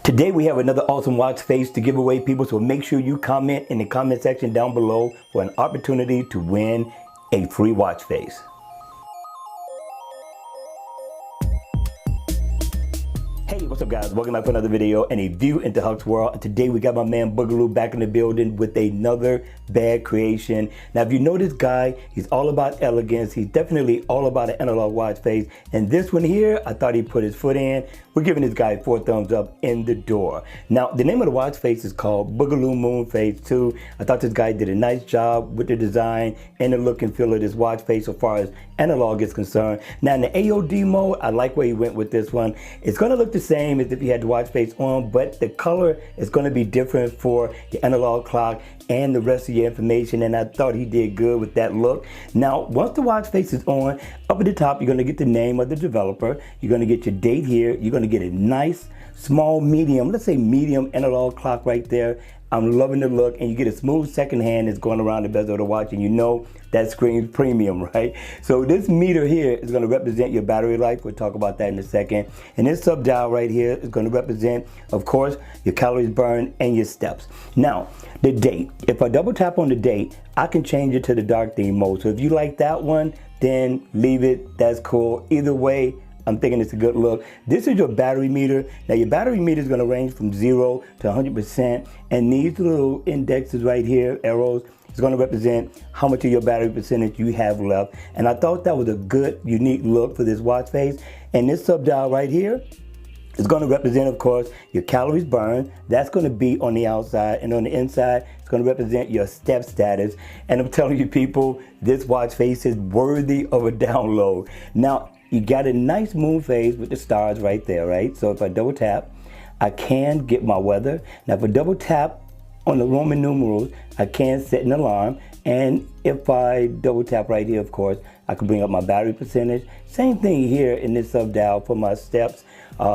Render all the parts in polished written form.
Today we have another awesome watch face to give away, people, so make sure you comment in the comment section down below for an opportunity to win a free watch face. Hey, what's up guys? Welcome back to another video and a view into Huck's world. And today we got my man Boogaloo back in the building with another bad creation. Now if you know this guy, he's all about elegance. He's definitely all about an analog watch face. And this one here, I thought he put his foot in. We're giving this guy 4 thumbs up in the door. Now the name of the watch face is called Boogaloo Moon Face 2. I thought this guy did a nice job with the design and the look and feel of this watch face so far as analog is concerned. Now in the AOD mode, I like where he went with this one. It's gonna look the same as if you had the watch face on, but the color is going to be different for the analog clock and the rest of your information, and I thought he did good with that look. Now once the watch face is on, up at the top you're going to get the name of the developer, you're going to get your date here, you're going to get a nice small medium, let's say medium analog clock right there. I'm loving the look, and you get a smooth second hand that's going around the bezel of the watch, and you know that screams premium, right? So this meter here is going to represent your battery life. We'll talk about that in a second. And this sub dial right here is going to represent, of course, your calories burned and your steps. Now, the date. If I double tap on the date, I can change it to the dark theme mode. So if you like that one, then leave it. That's cool. Either way, I'm thinking it's a good look. This is your battery meter. Now your battery meter is going to range from 0 to 100%, and these little indexes right here, arrows, is going to represent how much of your battery percentage you have left. And I thought that was a good, unique look for this watch face. And this sub dial right here is going to represent, of course, your calories burned. That's going to be on the outside, and on the inside, it's going to represent your step status. And I'm telling you people, this watch face is worthy of a download. Now, you got a nice moon phase with the stars right there, right? So if I double tap, I can get my weather. Now if I double tap on the Roman numerals, I can set an alarm. And if I double tap right here, of course, I can bring up my battery percentage. Same thing here in this sub dial for my steps.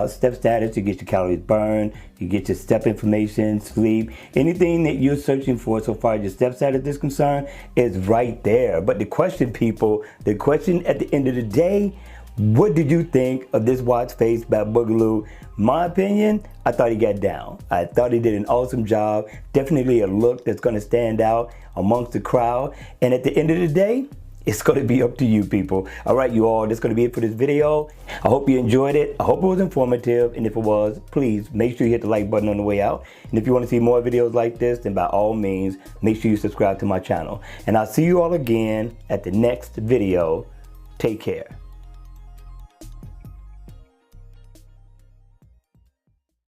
Step status, you get your calories burned, you get your step information, sleep, anything that you're searching for so far as your step status is concerned is right there. But the question, people, the question at the end of the day, what did you think of this watch face by Boogaloo? My opinion, I thought he got down. I thought he did an awesome job. Definitely a look that's going to stand out amongst the crowd. And at the end of the day, it's going to be up to you people. All right, you all, that's going to be it for this video. I hope you enjoyed it. I hope it was informative. And if it was, please make sure you hit the like button on the way out. And if you want to see more videos like this, then by all means, make sure you subscribe to my channel. And I'll see you all again at the next video. Take care.